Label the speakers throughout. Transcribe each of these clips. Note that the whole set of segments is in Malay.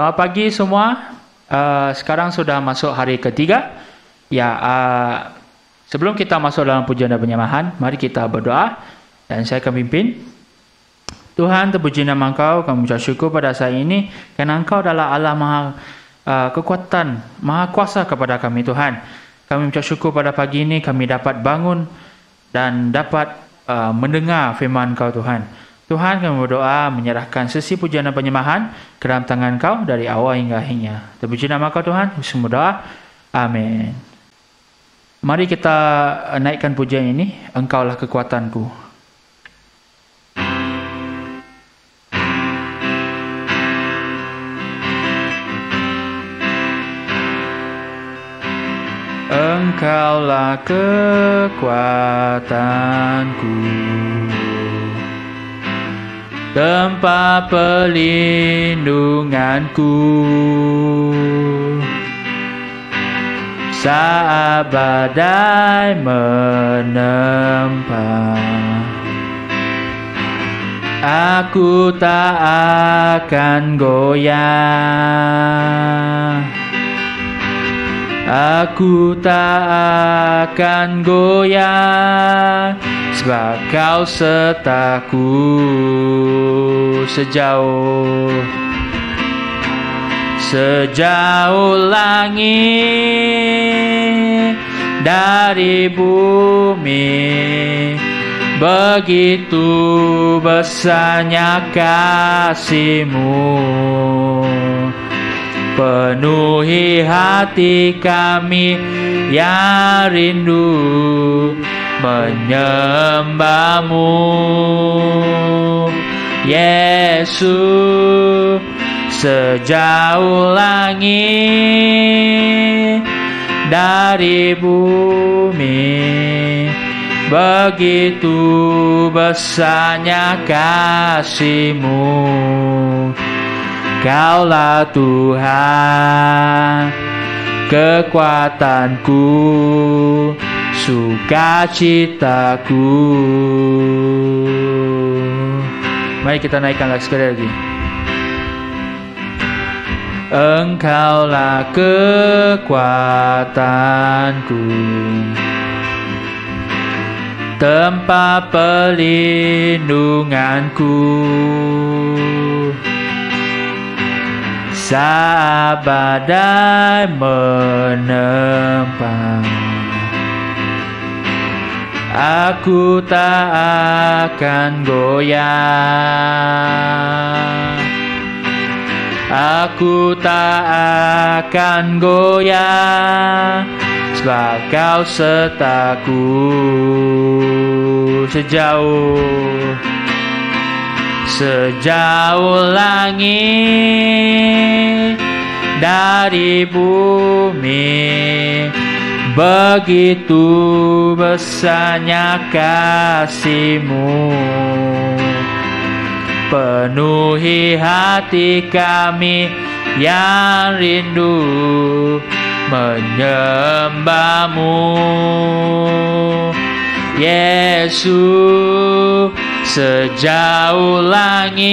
Speaker 1: Selamat pagi semua. Sekarang sudah masuk hari ketiga. Sebelum kita masuk dalam pujian dan penyembahan, mari kita berdoa dan saya akan pimpin. Tuhan, terpuji nama Engkau, kami mengucap syukur pada saat ini kerana Engkau adalah Allah Maha kekuatan, Maha kuasa kepada kami Tuhan. Kami mengucap syukur pada pagi ini kami dapat bangun dan dapat mendengar firman Engkau Tuhan. Tuhan, kami berdoa menyerahkan sesi pujian dan penyembahan ke dalam tangan Engkau dari awal hingga akhirnya. Terpuji nama Engkau Tuhan, semua doa. Amin. Mari kita naikkan pujian ini, Engkaulah kekuatanku. Engkaulah kekuatanku, tempat perlindunganku saat badai menempa. Aku tak akan goyah, aku tak akan goyah, sebab Kau sertaku sejauh langit dari bumi. Begitu besarnya kasih-Mu, penuhi hati kami yang rindu menyembah-Mu. Yesus, sejauh langit dari bumi, begitu besarnya kasih-Mu. Kaulah Tuhan, kekuatanku, sukacitaku. Mari kita naikkan sekali lagi. Engkaulah kekuatanku, tempat perlindunganku saat badai menempa. Aku tak akan goyah, aku tak akan goyah, sebab Kau sertaku sejauh langit dari bumi. Begitu besarnya kasih-Mu, penuhi hati kami yang rindu menyembah-Mu. Yesus, sejauh langit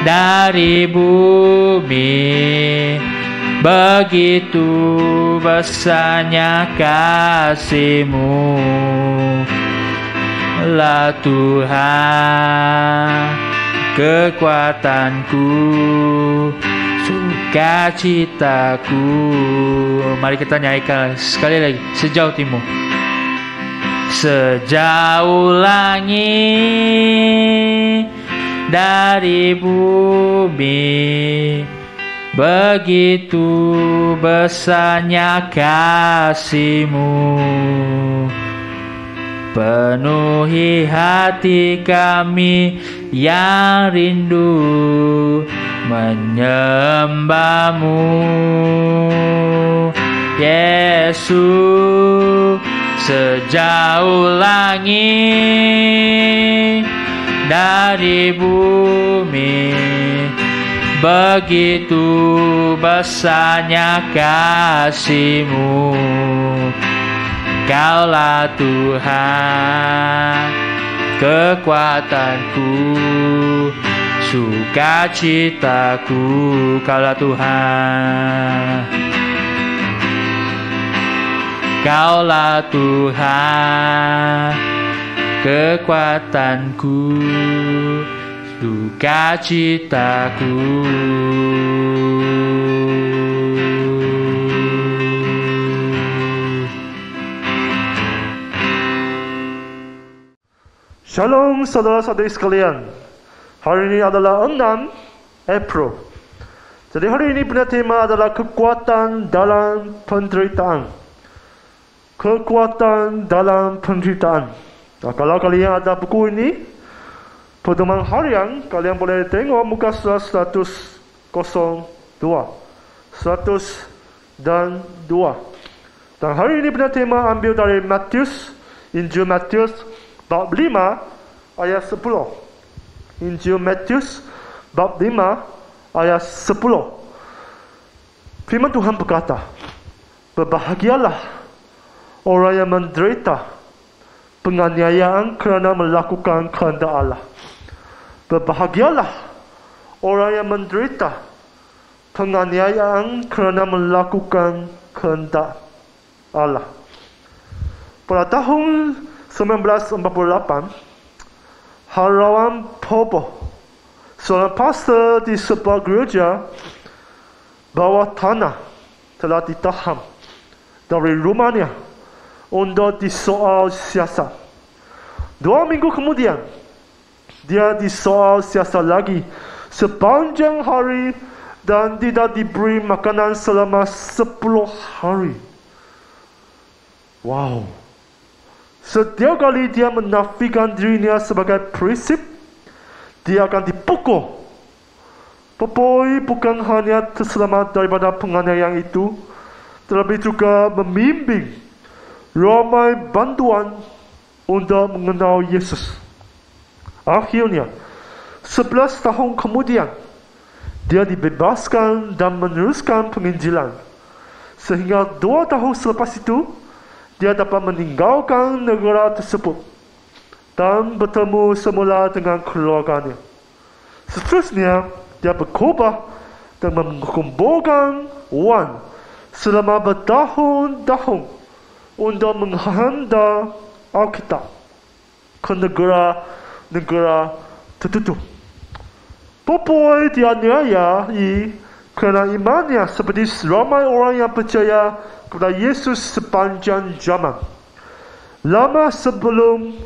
Speaker 1: dari bumi, begitu besarnya kasih-Mu. Lah Tuhan, kekuatanku, sukacitaku. Mari kita nyanyikan sekali lagi, sejauh timur. Sejauh langit dari bumi, begitu besarnya kasih-Mu, penuhi hati kami yang rindu menyembah-Mu. Yesus, sejauh langit dari bumi, begitu besarnya kasih-Mu. Kaulah Tuhan, kekuatanku, sukacitaku. Kaulah Tuhan, Kaulah Tuhan, kekuatanku, sukacitaku.
Speaker 2: Shalom saudara-saudari sekalian. Hari ini adalah 6 April. Jadi hari ini punya tema adalah kekuatan dalam penderitaan. Kekuatan dalam penderitaan. Nah, kalau kalian ada buku ini, pertemuan harian, kalian boleh tengok muka surat 102. 102. Dan hari ini punya tema ambil dari Injil Matius bab 5 ayat 10. Injil Matius bab 5 ayat 10. Firman Tuhan berkata, berbahagialah orang yang menderita penganiayaan kerana melakukan kehendak Allah. Berbahagialah orang yang menderita penganiayaan kerana melakukan kehendak Allah. Pada tahun 1948, Harawan Pobo, seorang pastor di sebuah gereja bawah tanah, telah ditahan dari rumahnya untuk disoal siasat. 2 minggu kemudian, dia disoal siasat lagi sepanjang hari dan tidak diberi makanan selama 10 hari. Wow. Setiap kali dia menafikan dirinya sebagai prinsip, dia akan dipukul. Popoi bukan hanya terselamat daripada penganiayaan itu, tetapi juga membimbing ramai bantuan untuk mengenal Yesus. Akhirnya, 11 tahun kemudian, dia dibebaskan dan meneruskan penginjilan. Sehingga 2 tahun selepas itu, dia dapat meninggalkan negara tersebut dan bertemu semula dengan keluarganya. Seterusnya, dia berkhotbah dan mengumpulkan wang selama bertahun-tahun untuk menghantar Alkitab ke negara-negara tertutup. Popoi dianiayai kerana imannya seperti ramai orang yang percaya kepada Yesus sepanjang zaman. Lama sebelum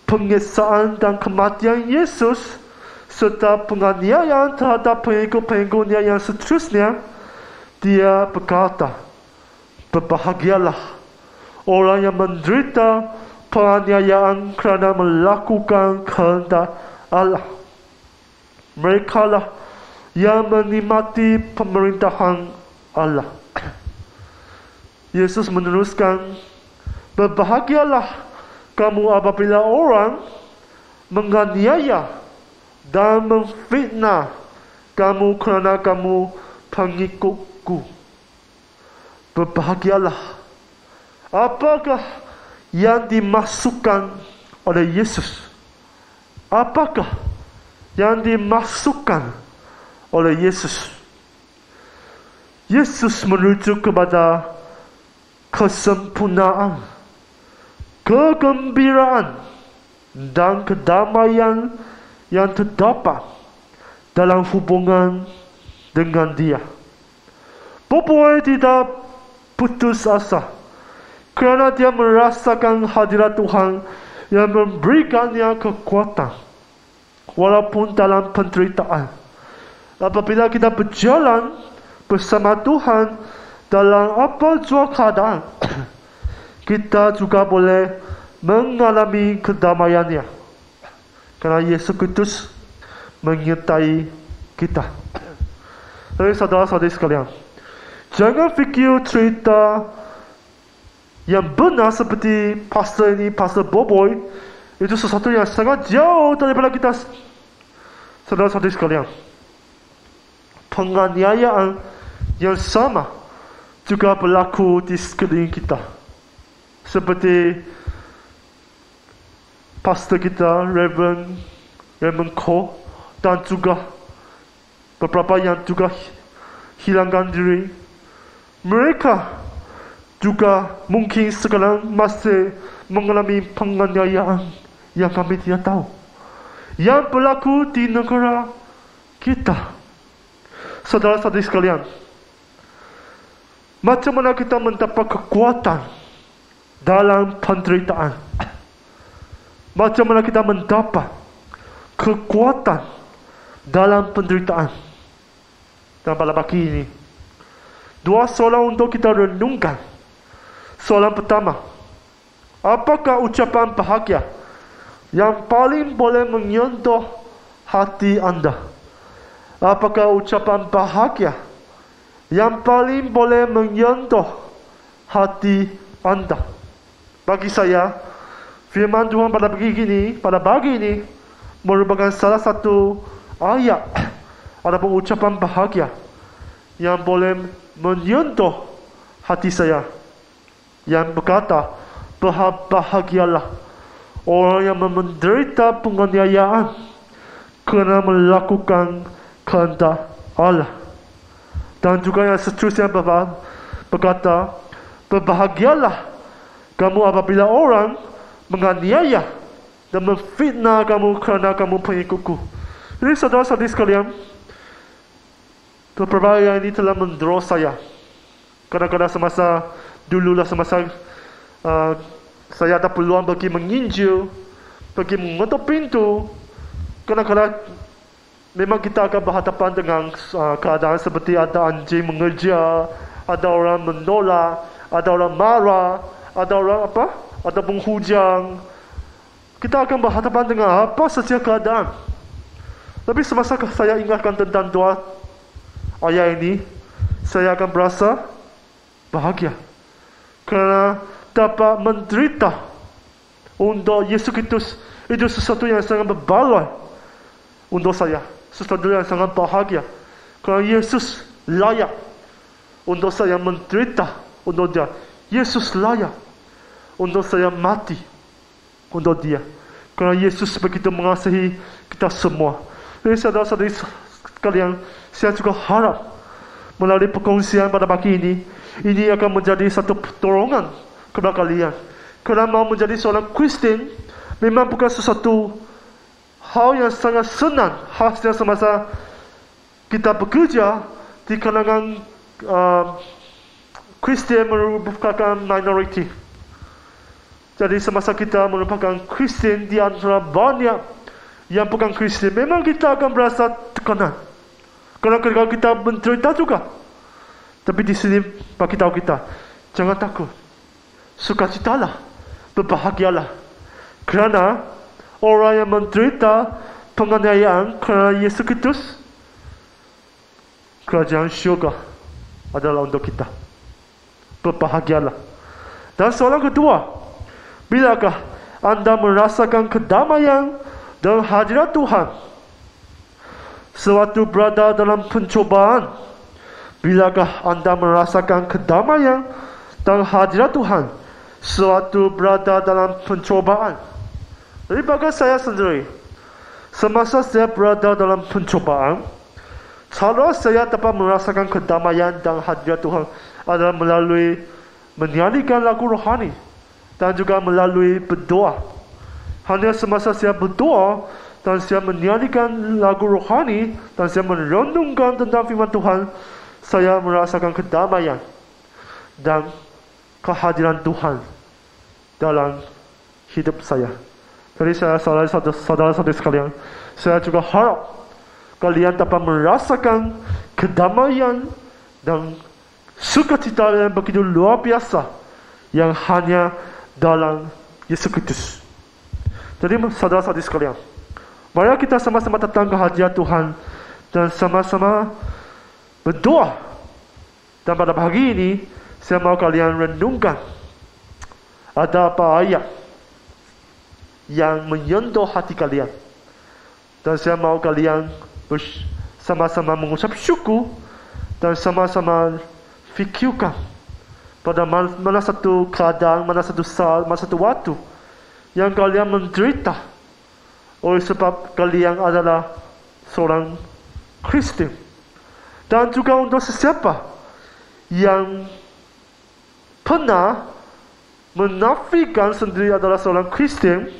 Speaker 2: pengesaan dan kematian Yesus serta penganiayaan terhadap pengikut-pengikutnya yang seterusnya, dia berkata, berbahagialah orang yang menderita penganiayaan kerana melakukan kehendak Allah. Merekalah yang menikmati pemerintahan Allah. Yesus meneruskan, berbahagialah kamu apabila orang menganiaya dan memfitnah kamu kerana kamu pengikutku. Berbahagialah. Apakah yang dimasukkan oleh Yesus? Apakah yang dimasukkan oleh Yesus? Yesus merujuk kepada kesempurnaan, kegembiraan dan kedamaian yang terdapat dalam hubungan dengan Dia. Popoi tidak putus asa kerana dia merasakan hadirat Tuhan yang memberikannya kekuatan walaupun dalam penderitaan. Apabila kita berjalan bersama Tuhan dalam apa jua keadaan, kita juga boleh mengalami kedamaiannya. Kerana Yesus Kristus menyertai kita. Jadi saudara-saudari sekalian, jangan fikir cerita yang benar seperti pastor ini, Pastor Boboy, itu sesuatu yang sangat jauh daripada kita. Saudara-saudari sekalian, penganiayaan yang sama juga berlaku di sekeliling kita. Seperti pastor kita, Reverend Cole, dan juga beberapa yang juga hilangkan diri. Mereka juga mungkin sekarang masih mengalami penganiayaan yang kami tidak tahu, yang berlaku di negara kita. Saudara-saudari sekalian, macam mana kita mendapat kekuatan dalam penderitaan? Macam mana kita mendapat kekuatan dalam penderitaan? Dan pada pagi ini, dua soalan untuk kita renungkan. Soalan pertama, apakah ucapan bahagia yang paling boleh menyentuh hati anda? Apakah ucapan bahagia yang paling boleh menyentuh hati anda? Bagi saya, firman Tuhan pada pagi ini merupakan salah satu ayat ataupun ucapan bahagia yang boleh menyentuh hati saya, yang berkata, berbahagialah orang yang menderita penganiayaan kerana melakukan kehendak Allah. Dan juga yang seterusnya berkata, berbahagialah kamu apabila orang menganiaya dan memfitnah kamu kerana kamu pengikutku. Jadi saudara-saudari sekalian, beberapa yang ini telah mendorong saya. Kadang-kadang semasa saya ada peluang pergi menginjil, pergi mengetuk pintu, kadang-kadang memang kita akan berhadapan dengan keadaan seperti ada anjing mengejar, ada orang menolak, ada orang marah, ada orang ada penghujang. Kita akan berhadapan dengan apa saja keadaan. Tapi semasa saya ingatkan tentang dua ayat ini, saya akan berasa bahagia kerana dapat menderita untuk Yesus Kristus. Itu sesuatu yang sangat berbaloi untuk saya, sesuatu yang sangat bahagia kerana Yesus layak untuk saya menderita untuk dia. Yesus layak untuk saya mati untuk dia, kerana Yesus begitu mengasihi kita semua. Jadi saudara-saudari sekalian, saya juga harap melalui perkongsian pada pagi ini akan menjadi satu pertolongan kepada kalian. Kerana mau menjadi seorang Kristen memang bukan sesuatu hal yang sangat senang. Khasnya semasa kita bekerja di kalangan Kristen merupakan minoriti. Jadi semasa kita merupakan Kristen di antara banyak yang bukan Kristen, memang kita akan berasa tekanan. Kerana kalau kita menderita juga. Tapi di sini bagi tahu kita, jangan takut, sukacitalah, berbahagialah, kerana orang yang menderita penganiayaan kerana Yesus Kristus, kerajaan syurga adalah untuk kita. Berbahagialah. Dan soalan kedua, bilakah anda merasakan kedamaian dan hadirat Tuhan sewaktu berada dalam pencobaan? Bilakah anda merasakan kedamaian dan hadirat Tuhan sewaktu berada dalam pencobaan? Jadi bagi saya sendiri, semasa saya berada dalam pencobaan, cara saya dapat merasakan kedamaian dan hadirat Tuhan adalah melalui menyanyikan lagu rohani dan juga melalui berdoa. Hanya semasa saya berdoa dan saya menyanyikan lagu rohani dan saya merenungkan tentang firman Tuhan, saya merasakan kedamaian dan kehadiran Tuhan dalam hidup saya. Jadi saya, saudara-saudari sekalian, saya juga harap kalian dapat merasakan kedamaian dan sukacita yang begitu luar biasa yang hanya dalam Yesus Kristus. Jadi saudara-saudari sekalian, mari kita sama-sama datang ke hadirat Tuhan dan sama-sama berdoa. Dan pada pagi ini saya mahu kalian renungkan ada apa ayat yang menyentuh hati kalian. Dan saya mahu kalian bersama-sama mengucap syukur dan sama-sama fikirkan pada mana satu keadaan, mana satu saat, mana satu waktu yang kalian menderita oleh sebab kalian adalah seorang Kristen. Dan juga untuk sesiapa yang pernah menafikan sendiri adalah seorang Kristen,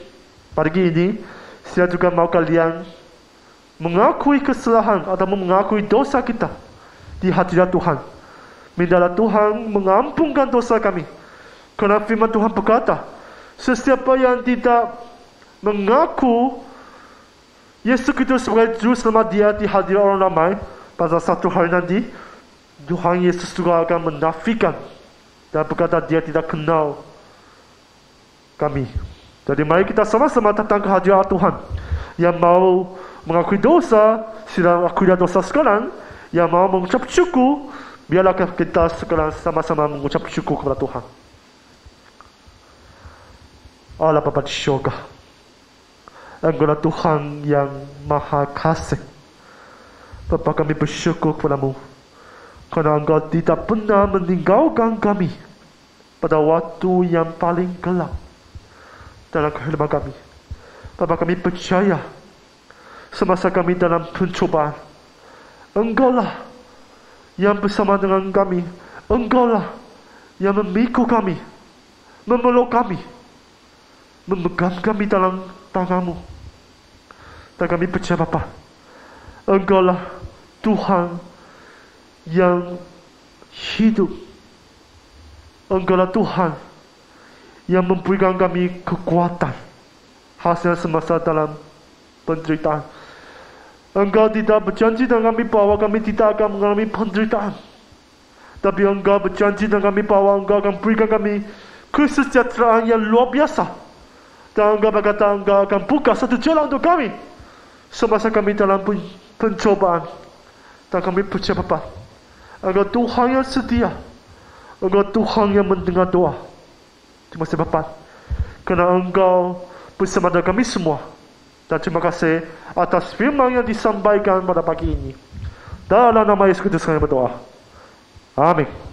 Speaker 2: pagi ini saya juga mau kalian mengakui kesalahan atau mengakui dosa kita di hadirat Tuhan. Mintalah Tuhan mengampunkan dosa kami. Kerana firman Tuhan berkata, sesiapa yang tidak mengaku Yesus Kristus sebagai Juru Selamat dia di hadirat orang ramai, pada satu hari nanti Tuhan Yesus juga akan menafikan dan berkata dia tidak kenal kami. Jadi mari kita sama-sama datang ke hadirat Tuhan. Yang mau mengakui dosa, sila akui dosa sekarang. Yang mau mengucap syukur, biarlah kita sekarang sama-sama mengucap syukur kepada Tuhan. Allah Bapa di syurga, Engkau Tuhan yang Maha Kasih. Bapa, kami bersyukur kepadamu kerana Engkau tidak pernah meninggalkan kami pada waktu yang paling gelap dalam kehidupan kami. Bapa, kami percaya semasa kami dalam pencobaan, Engkau-lah yang bersama dengan kami. Engkau-lah yang memikul kami, memeluk kami, memegang kami dalam tangan-Mu. Dan kami percaya Bapa, Engkau-lah Tuhan yang hidup. Engkau-lah Tuhan yang memberikan kami kekuatan hasil semasa dalam penderitaan. Engkau tidak berjanji dengan kami bahawa kami tidak akan mengalami penderitaan, tapi Engkau berjanji dengan kami bahawa Engkau akan berikan kami kesejahteraan yang luar biasa. Dan Engkau berkata Engkau akan buka satu jalan untuk kami semasa kami dalam pencobaan. Dan kami percaya Bapa, Engkau Tuhan yang setia, Engkau Tuhan yang mendengar doa. Terima kasih Bapa, kerana Engkau bersama dengan kami semua. Dan terima kasih atas firman yang disampaikan pada pagi ini. Dalam nama Yesus Kristus kami berdoa. Amin.